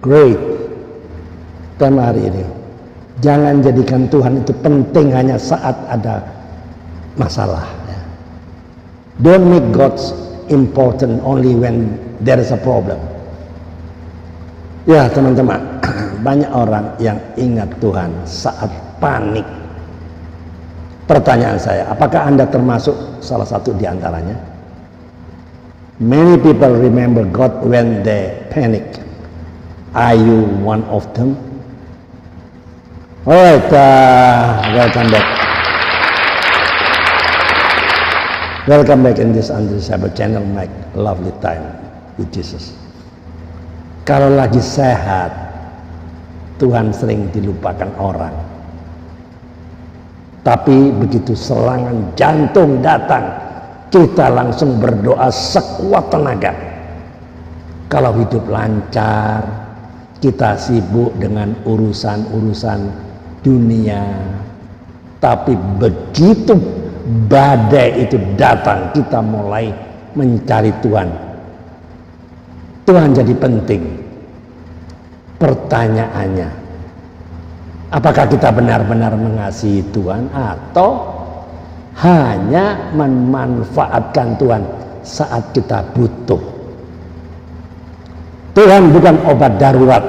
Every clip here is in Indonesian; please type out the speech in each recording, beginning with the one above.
Great. Tema hari ini, jangan jadikan Tuhan itu penting hanya saat ada masalah. Don't make God important only when there is a problem. Ya teman-teman, banyak orang yang ingat Tuhan saat panik. Pertanyaan saya, apakah Anda termasuk salah satu di antaranya? Many people remember God when they panic. Are you one of them? Alright, welcome back. Welcome back in this Andrew Saber channel, make lovely time with Jesus. Kalau lagi sehat, Tuhan sering dilupakan orang. Tapi begitu serangan jantung datang, kita langsung berdoa sekuat tenaga. Kalau hidup lancar, kita sibuk dengan urusan-urusan dunia, tapi begitu badai itu datang, kita mulai mencari Tuhan. Tuhan jadi penting. Pertanyaannya, apakah kita benar-benar mengasihi Tuhan atau hanya memanfaatkan Tuhan saat kita butuh? Tuhan bukan obat darurat,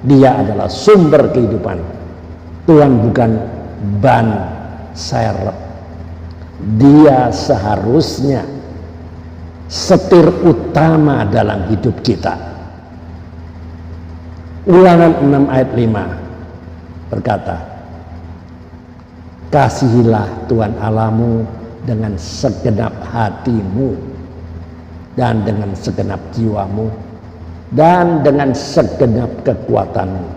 Dia adalah sumber kehidupan. Tuhan bukan ban serep. Dia seharusnya setir utama dalam hidup kita. Ulangan 6 ayat 5 berkata, kasihilah Tuhan Allahmu dengan segenap hatimu dan dengan segenap jiwamu dan dengan segenap kekuatanmu.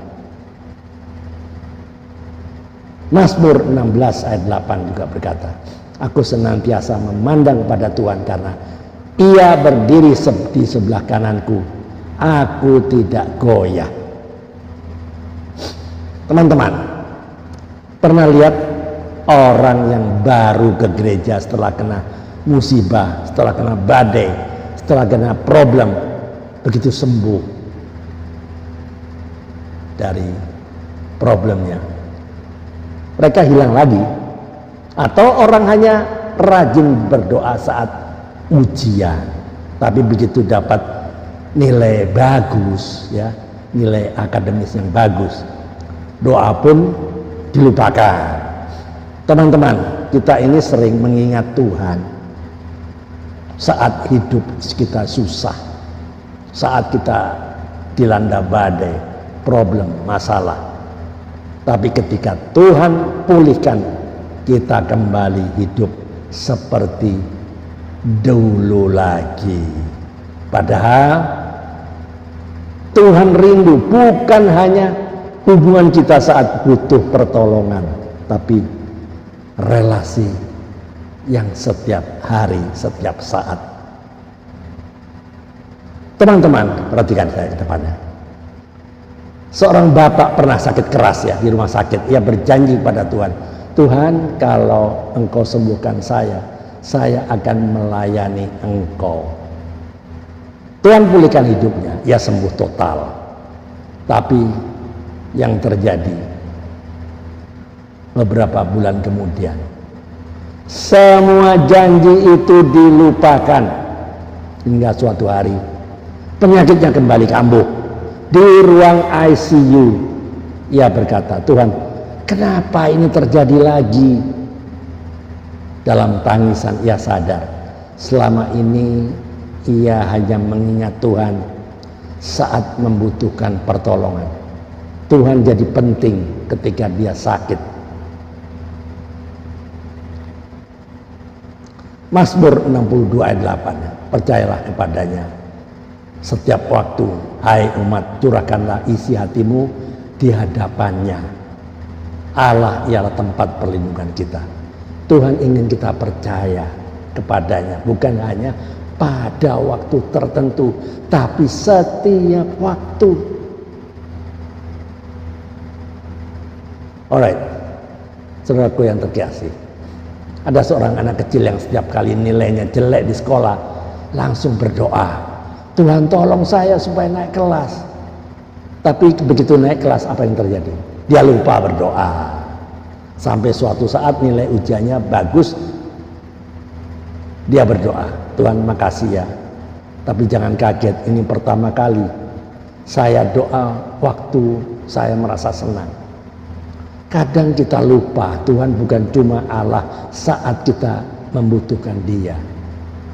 Mazmur 16 ayat 8 juga berkata, aku senantiasa memandang pada Tuhan karena Ia berdiri di sebelah kananku, aku tidak goyah. Teman-teman, pernah lihat orang yang baru ke gereja setelah kena musibah, setelah kena badai, setelah kena problem, begitu sembuh dari problemnya, mereka hilang lagi? Atau orang hanya rajin berdoa saat ujian, tapi begitu dapat nilai bagus, ya, nilai akademis yang bagus, doa pun dilupakan. Teman-teman, kita ini sering mengingat Tuhan saat hidup kita susah, saat kita dilanda badai, problem, masalah. Tapi ketika Tuhan pulihkan, kita kembali hidup seperti dulu lagi. Padahal Tuhan rindu bukan hanya hubungan kita saat butuh pertolongan, tapi relasi yang setiap hari, setiap saat. Teman-teman, perhatikan saya ke depannya. Seorang bapak pernah sakit keras ya di rumah sakit. Ia berjanji pada Tuhan, Tuhan, kalau Engkau sembuhkan saya akan melayani Engkau. Tuhan pulihkan hidupnya, ia sembuh total. Tapi yang terjadi beberapa bulan kemudian, semua janji itu dilupakan. Hingga suatu hari penyakitnya kembali kambuh. Di ruang ICU ia berkata, Tuhan, kenapa ini terjadi lagi? Dalam tangisan ia sadar, selama ini ia hanya mengingat Tuhan saat membutuhkan pertolongan. Tuhan jadi penting ketika dia sakit. Mazmur 62 ayat 8, percayalah kepadanya setiap waktu, hai umat, curahkanlah isi hatimu di hadapannya. Allah ialah tempat perlindungan kita. Tuhan ingin kita percaya kepadanya, bukan hanya pada waktu tertentu, tapi setiap waktu. Alright, saudaraku yang terkasih, ada seorang anak kecil yang setiap kali nilainya jelek di sekolah langsung berdoa, Tuhan tolong saya supaya naik kelas. Tapi begitu naik kelas apa yang terjadi? Dia lupa berdoa. Sampai suatu saat nilai ujiannya bagus, dia berdoa, Tuhan makasih ya, tapi jangan kaget, ini pertama kali saya doa waktu saya merasa senang. Kadang kita lupa Tuhan bukan cuma Allah saat kita membutuhkan Dia,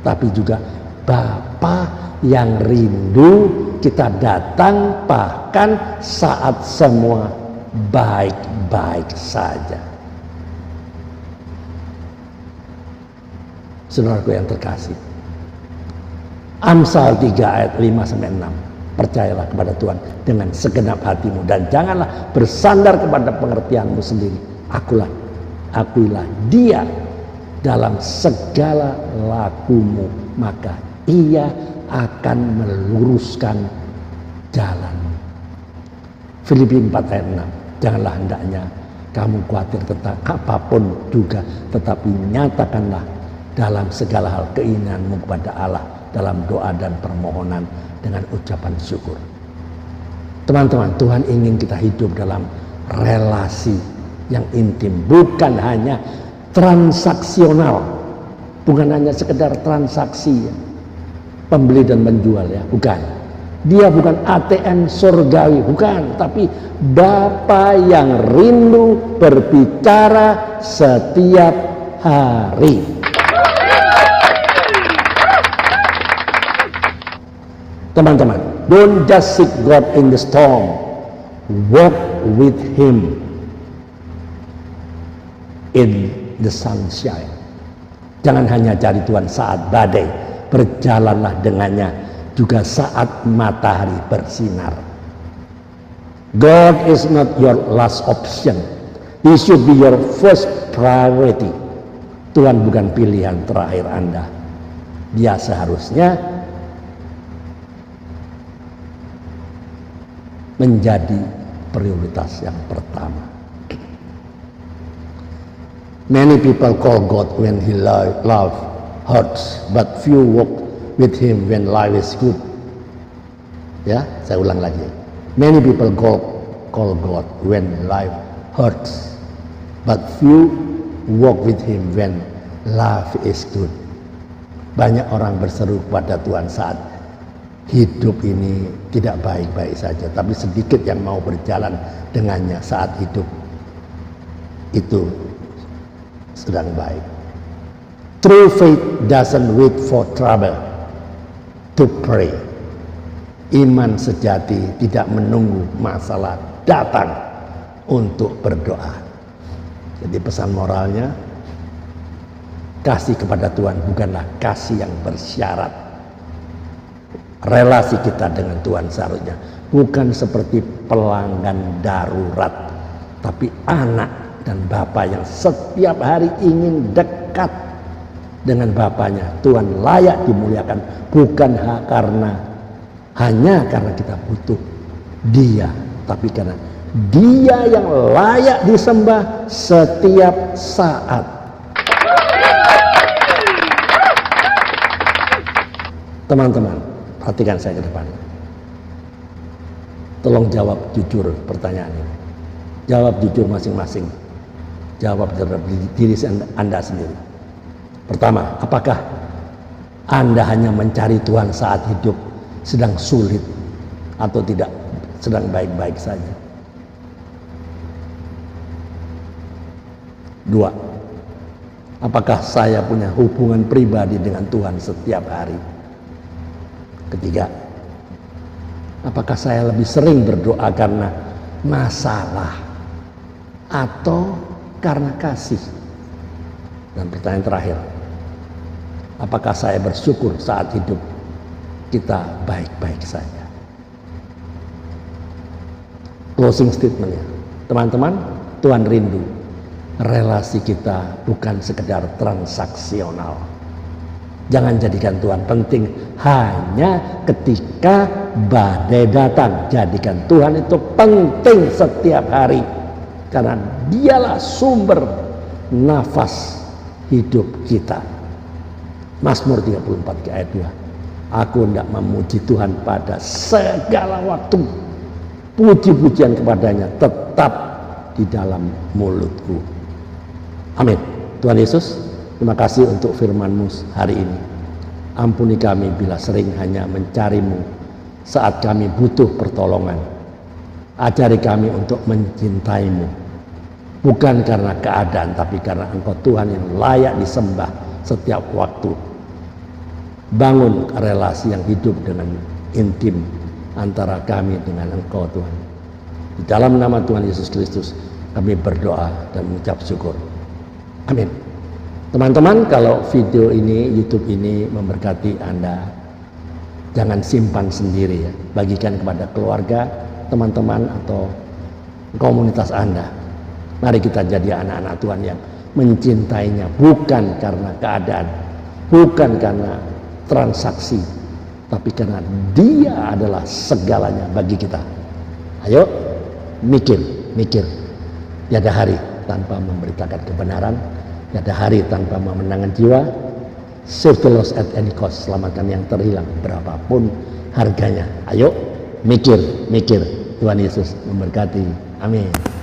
tapi juga Bapa yang rindu kita datang bahkan saat semua baik-baik saja. Saudaraku yang terkasih, Amsal 3 ayat 5-6, percayalah kepada Tuhan dengan segenap hatimu dan janganlah bersandar kepada pengertianmu sendiri. Akuilah Dia dalam segala lakumu, maka Ia akan meluruskan jalanmu. Filipi 4 ayat 6, janganlah hendaknya kamu khawatir tentang apapun juga, tetapi nyatakanlah dalam segala hal keinginanmu kepada Allah dalam doa dan permohonan dengan ucapan syukur. Teman-teman, Tuhan ingin kita hidup dalam relasi yang intim, bukan hanya transaksional, bukan hanya sekedar transaksi pembeli dan menjual ya, bukan. Dia bukan ATM surgawi, bukan, tapi Bapa yang rindu berbicara setiap hari. Teman-teman, don't just seek God in the storm, walk with Him in the sunshine. Jangan hanya cari Tuhan saat badai, berjalanlah dengannya juga saat matahari bersinar. God is not your last option, He should be your first priority. Tuhan bukan pilihan terakhir Anda. Dia seharusnya menjadi prioritas yang pertama. Many people call God when love hurts, but few walk with Him when life is good. Ya, saya ulang lagi. Many people call God when life hurts, but few walk with Him when life is good. Banyak orang berseru kepada Tuhan saat hidup ini tidak baik-baik saja, tapi sedikit yang mau berjalan dengannya saat hidup itu sedang baik. True faith doesn't wait for trouble to pray. Iman sejati tidak menunggu masalah datang untuk berdoa. Jadi pesan moralnya, kasih kepada Tuhan bukanlah kasih yang bersyarat. Relasi kita dengan Tuhan seharusnya bukan seperti pelanggan darurat, tapi anak dan bapa yang setiap hari ingin dekat dengan bapaknya. Tuhan layak dimuliakan bukan hanya karena kita butuh Dia, tapi karena Dia yang layak disembah setiap saat. Teman-teman, perhatikan saya ke depan. Tolong jawab jujur pertanyaan ini. Jawab jujur masing-masing. Jawab terhadap diri Anda sendiri. Pertama, apakah Anda hanya mencari Tuhan saat hidup sedang sulit atau tidak sedang baik-baik saja? Dua, apakah saya punya hubungan pribadi dengan Tuhan setiap hari? Ketiga, apakah saya lebih sering berdoa karena masalah atau karena kasih? Dan pertanyaan terakhir, apakah saya bersyukur saat hidup kita baik-baik saja? Closing statementnya, teman-teman, Tuhan rindu relasi kita bukan sekedar transaksional. Jangan jadikan Tuhan penting hanya ketika badai datang. Jadikan Tuhan itu penting setiap hari, karena Dialah sumber nafas hidup kita. Mazmur 34 ayat 2. Aku hendak memuji Tuhan pada segala waktu. puji-pujian kepadanya tetap di dalam mulutku. Amin. Tuhan Yesus, terima kasih untuk firman-Mu hari ini. Ampuni kami bila sering hanya mencari-Mu saat kami butuh pertolongan. Ajari kami untuk mencintai-Mu, bukan karena keadaan, tapi karena Engkau Tuhan yang layak disembah setiap waktu. Bangun relasi yang hidup dengan intim antara kami dengan Engkau Tuhan. Di dalam nama Tuhan Yesus Kristus kami berdoa dan mengucap syukur. Amin. Teman-teman, kalau video ini, YouTube ini memberkati Anda, jangan simpan sendiri ya. Bagikan kepada keluarga, teman-teman, atau komunitas Anda. Mari kita jadi anak-anak Tuhan yang mencintainya bukan karena keadaan, bukan karena transaksi, tapi karena Dia adalah segalanya bagi kita. Ayo mikir. Tiada hari tanpa memberitakan kebenaran, tiada hari tanpa memenangkan jiwa. Save the lost at any cost, selamatkan yang terhilang berapapun harganya. Ayo mikir. Tuhan Yesus memberkati. Amin.